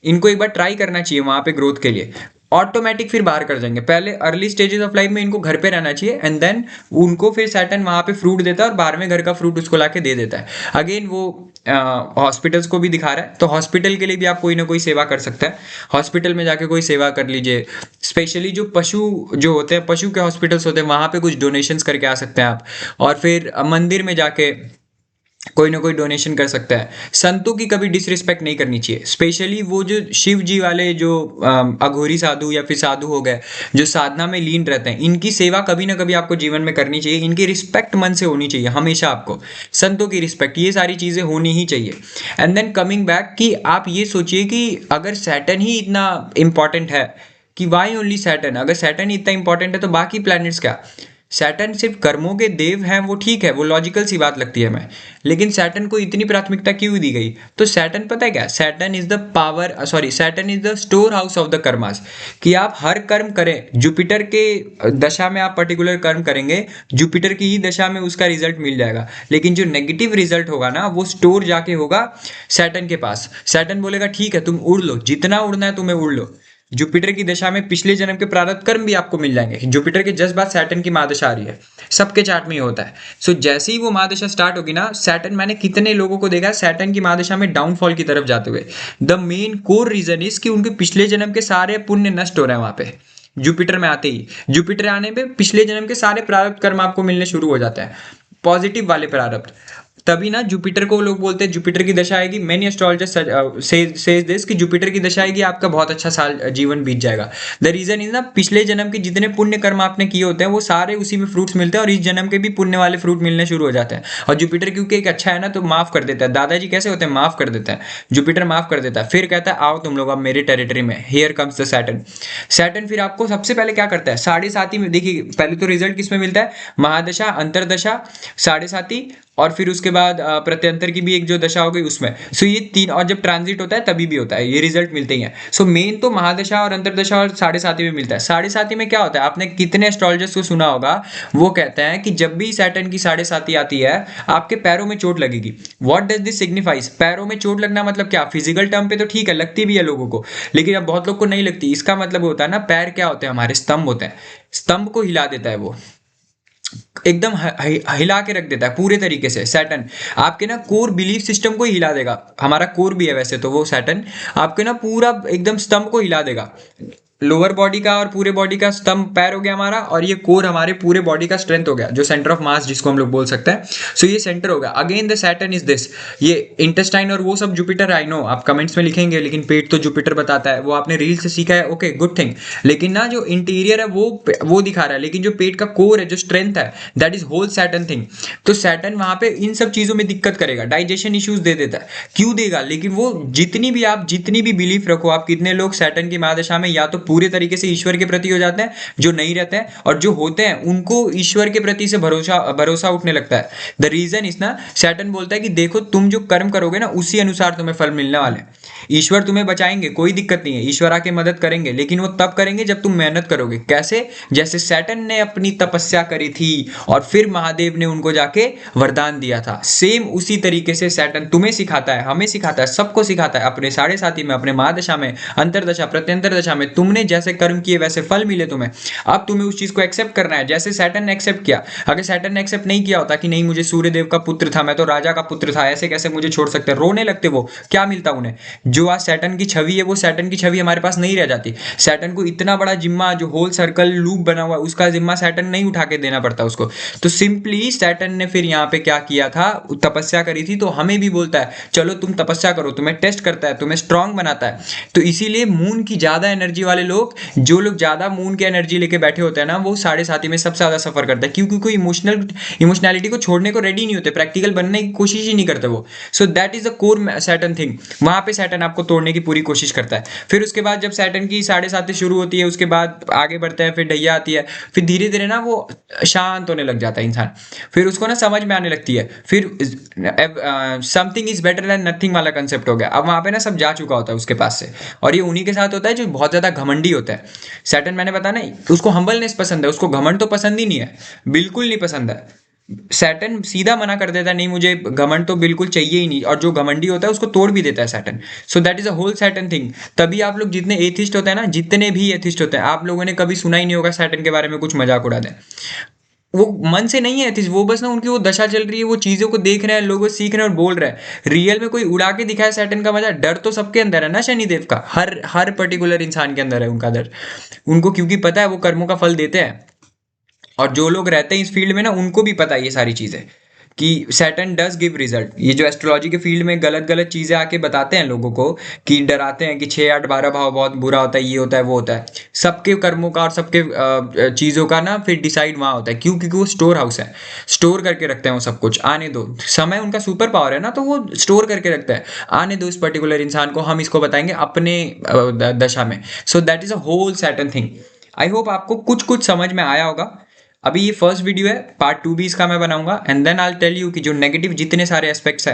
Speaker 1: इनको एक बार ट्राई करना चाहिए वहाँ पे ग्रोथ के लिए, ऑटोमेटिक फिर बाहर कर जाएंगे। पहले अर्ली स्टेजेस ऑफ लाइफ में इनको घर पे रहना चाहिए, एंड देन उनको फिर सैटर्न वहाँ पे फ्रूट देता है, और बाहर में घर का फ्रूट उसको लाके दे देता है। अगेन वो हॉस्पिटल्स को भी दिखा रहा है, तो हॉस्पिटल के लिए भी आप कोई ना कोई सेवा कर सकते हैं। हॉस्पिटल में जाके कोई सेवा कर लीजिए, स्पेशली जो पशु जो होते हैं, पशु के हॉस्पिटल्स होते हैं, वहाँ पे कुछ डोनेशंस करके आ सकते हैं आप। और फिर मंदिर में जाके कोई ना कोई डोनेशन कर सकता है। संतों की कभी डिसरिस्पेक्ट नहीं करनी चाहिए, स्पेशली वो जो शिव जी वाले जो अघोरी साधु या फिर साधु हो गए जो साधना में लीन रहते हैं, इनकी सेवा कभी ना कभी आपको जीवन में करनी चाहिए। इनकी रिस्पेक्ट मन से होनी चाहिए हमेशा आपको, संतों की रिस्पेक्ट, ये सारी चीज़ें होनी ही चाहिए। एंड देन कमिंग बैक कि आप ये सोचिए कि अगर सैटर्न ही इतना इंपॉर्टेंट है, कि वाई ओनली सैटर्न, अगर सैटर्न ही इतना इंपॉर्टेंट है तो बाकी प्लैनेट्स क्या। सैटर्न सिर्फ कर्मों के देव हैं, वो ठीक है, वो लॉजिकल सी बात लगती है हमें, लेकिन सैटर्न को इतनी प्राथमिकता क्यों दी गई। तो सैटर्न पता है क्या, Saturn is the power, sorry, Saturn is the store house of the karmas, कि आप हर कर्म करें, जुपिटर के दशा में आप पर्टिकुलर कर्म करेंगे, जुपिटर की ही दशा में उसका रिजल्ट मिल जाएगा, लेकिन जो नेगेटिव रिजल्ट होगा ना वो स्टोर जाके होगा सैटर्न के पास। सैटर्न बोलेगा ठीक है तुम उड़ लो, जितना उड़ना है तुम्हें उड़ लो। जुपिटर की दशा में पिछले जन्म के प्रारब्ध कर्म भी आपको मिल जाएंगे। जुपिटर के जस्ट बाद सैटर्न की महादशा आ रही है, सबके चार्ट में ये होता है। सो जैसे ही वो महादशा स्टार्ट होगी ना, सैटर्न, मैंने कितने लोगों को देखा है सैटर्न की महादशा में डाउनफॉल की तरफ जाते हुए। The main core reason is कि उनके पिछले जन्म के सारे पुण्य नष्ट हो रहे हैं वहां पे। जुपिटर में आते ही, जुपिटर आने पे पिछले जन्म के सारे प्रारब्ध कर्म आपको मिलने शुरू हो जाते हैं, पॉजिटिव वाले प्रारब्ध। तभी ना जुपिटर को लोग बोलते हैं जुपिटर की दशा आएगी, मेनी एस्ट्रोलॉजर्स सेज दिस कि जुपिटर की दशा आएगी आपका बहुत अच्छा साल जीवन बीत जाएगा। द रीजन इज ना, पिछले जन्म के जितने पुण्य कर्म आपने किए होते हैं वो सारे उसी में फ्रूट्स मिलते हैं, और इस जन्म के भी पुण्य वाले फ्रूट मिलने शुरू हो जाते हैं। और जुपिटर क्योंकि एक अच्छा है ना, तो माफ कर देता है। दादाजी कैसे होते हैं, माफ कर देते हैं, जुपिटर माफ कर देता है, फिर कहता है आओ तुम लोग अब मेरे टेरिटरी में, here comes the Saturn. Saturn फिर आपको सबसे पहले क्या करता है, 7.5 में, देखिए पहले तो रिजल्ट किसमें मिलता है, महादशा, अंतरदशा, 7.5, और फिर उसके बाद प्रत्यंतर की भी एक जो दशा हो गई उसमें। सो ये तीन, और जब ट्रांजिट होता है तभी भी होता है, ये रिजल्ट मिलते ही हैं। सो मेन तो महादशा और अंतरदशा और 7.5 में मिलता है। 7.5 में क्या होता है, आपने कितने एस्ट्रोलॉजर्स को सुना होगा, वो कहते हैं कि जब भी सैटर्न की 7.5 आती है आपके पैरों में चोट लगेगी। व्हाट डज दिस सिग्निफाइज, पैरों में चोट लगना मतलब क्या, फिजिकल टर्म पे तो ठीक है, लगती भी है लोगों को, लेकिन अब बहुत लोग को नहीं लगती। इसका मतलब होता है ना, पैर क्या होते हैं हमारे, स्तंभ होते हैं, स्तंभ को हिला देता है वो। एकदम हिला के रख देता है पूरे तरीके से। सैटर्न आपके ना कोर बिलीफ सिस्टम को ही हिला देगा। हमारा कोर भी है वैसे तो वो सैटर्न, आपके ना पूरा एकदम स्तंभ को हिला देगा। लोअर बॉडी का और पूरे बॉडी का स्तंभ पैर हो गया हमारा, और ये कोर हमारे पूरे बॉडी का स्ट्रेंथ हो गया, जो सेंटर ऑफ मास जिसको हम लोग बोल सकते हैं। सो ये सेंटर हो गया। Again the Saturn is this, ये इंटेस्टाइन और वो सब जुपिटर, आई नो आप कमेंट्स में लिखेंगे, लेकिन पेट तो जुपिटर बताता है, वो आपने रील से सीखा है, ओके गुड थिंग। लेकिन ना जो इंटीरियर है वो दिखा रहा है, लेकिन जो पेट का कोर है, जो स्ट्रेंथ है, that is whole Saturn thing. तो सैटर्न वहां पे इन सब चीजों में दिक्कत करेगा, डाइजेशन इश्यूज दे देता है। क्यों देगा? लेकिन वो जितनी भी बिलीफ रखो आप, कितने लोग सैटर्न की महादशा में या तो पूरे तरीके से ईश्वर के प्रति हो जाते हैं, जो नहीं रहते हैं, और जो होते हैं उनको ईश्वर के प्रति से भरोसा उठने लगता है। द रीजन इज ना, सैटर्न बोलता है कि देखो तुम जो कर्म करोगे ना उसी अनुसार तुम्हें फल मिलने वाले हैं। ईश्वर तुम्हें बचाएंगे, कोई दिक्कत नहीं है, ईश्वर आके मदद करेंगे, लेकिन वो तब करेंगे जब तुम मेहनत करोगे। कैसे? जैसे सैटर्न ने अपनी तपस्या करी थी और फिर महादेव ने उनको जाके वरदान दिया था, सेम उसी तरीके से सैटर्न तुम्हें सिखाता है, हमें सिखाता है, सबको सिखाता है, अपने साढ़े साथी में, अपने महादशा में, अंतरदशा, प्रत्यंतर दशा में तुमने जैसे कर्म किए वैसे फल मिले तुम्हें। अब तुम्हें उस चीज को एक्सेप्ट करना है, जैसे सैटर्न ने एक्सेप्ट किया। अगर सैटर्न ने एक्सेप्ट नहीं किया होता कि नहीं मुझे सूर्यदेव का पुत्र था, मैं तो राजा का पुत्र था, ऐसे कैसे मुझे छोड़ सकते, रोने लगते, वो क्या मिलता उन्हें। जो आज सैटर्न की छवि है, वो सैटर्न की छवि हमारे पास नहीं रह जाती। सैटर्न को इतना बड़ा जिम्मा, जो होल सर्कल लूप बना हुआ है, उसका जिम्मा सैटर्न नहीं उठा के देना पड़ता उसको। तो सिंपली सैटर्न ने फिर यहाँ पे क्या किया था, तपस्या करी थी। तो हमें भी बोलता है चलो तुम तपस्या करो, तुम्हें टेस्ट करता है, तुम्हें स्ट्रांग बनाता है। तो इसीलिए मून की ज्यादा एनर्जी वाले लोग, जो लोग ज्यादा मून की एनर्जी लेके बैठे होते हैं ना, वो साढ़े साथी में सबसे ज्यादा सफर करता है। क्योंकि कोई इमोशनैलिटी को छोड़ने को रेडी नहीं होते, प्रैक्टिकल बनने की कोशिश ही नहीं करते वो। So that is the core Saturn thing. वहां पे सैटर्न आपको तोड़ने की पूरी कोशिश करता है। फिर उसके बाद जब सैटर्न की साढ़े साथी शुरू होती है, उसके बाद आगे बढ़ते हैं, फिर ढैया आती है, फिर धीरे धीरे ना वो शांत होने लग जाता है इंसान, फिर उसको ना समझ में आने लगती है, फिर something is better than nothing वाला कंसेप्ट हो गया। अब वहां पे ना सब जा चुका होता है उसके पास से, और ये उन्हीं के साथ होता है जो बहुत ज्यादा घमंडी होता है। सैटर्न मैंने बताया ना, उसको हम्बलनेस पसंद है, उसको घमंड तो पसंद ही नहीं है, बिल्कुल नहीं पसंद है। सैटर्न सीधा मना कर देता है, नहीं मुझे घमंड तो बिल्कुल चाहिए ही नहीं, और जो घमंडी होता है उसको तोड़ भी देता है Saturn. So that is a whole Saturn thing. तभी आप लोग जितने एथिस्ट होते हैं ना, जितने भी एथिस्ट होते हैं, आप लोगों ने कभी सुना ही नहीं होगा सैटर्न के बारे में कुछ मजाक उड़ा दें। वो मन से नहीं है एथिस्ट, वो बस ना उनकी वो दशा चल रही है, वो चीजों को देख रहे हैं, लोगों सीख रहे हैं और बोल रहे हैं। रियल में कोई उड़ा के दिखाए सैटर्न का मजा, डर तो सबके अंदर है ना शनिदेव का, हर पर्टिकुलर इंसान के अंदर है उनका डर। उनको क्योंकि पता है वो कर्मों का फल देते हैं, और जो लोग रहते हैं इस फील्ड में ना, उनको भी पता है ये सारी चीजें कि सैटर्न डज गिव रिजल्ट। ये जो एस्ट्रोलॉजी के फील्ड में गलत गलत चीजें आके बताते हैं लोगों को, कि डराते हैं कि 6 8 12 भाव बहुत बुरा होता है, ये होता है वो होता है, सबके कर्मों का और सबके चीजों का ना फिर डिसाइड वहां होता है। क्यों? क्योंकि वो स्टोर हाउस है, स्टोर करके रखते हैं वो सब कुछ। आने दो, समय उनका सुपर पावर है ना, तो वो स्टोर करके रखता है। आने दो इस पर्टिकुलर इंसान को, हम इसको बताएंगे अपने दशा में। So that is a whole Saturn thing. I hope आपको कुछ कुछ समझ में आया होगा। अभी ये फर्स्ट वीडियो है, पार्ट 2 भी इसका मैं बनाऊंगा, and then I tell you कि जो नेगेटिव जितने सारे एस्पेक्ट्स है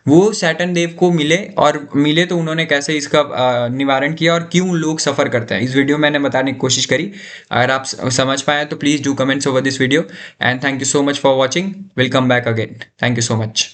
Speaker 1: वो सैटर्न देव को मिले, और मिले तो उन्होंने कैसे इसका निवारण किया, और क्यों लोग सफ़र करते हैं। इस वीडियो में मैंने बताने की कोशिश करी। अगर आप समझ पाए तो please do comments over this video, and thank you so much for watching. Will come back again. Thank you so much.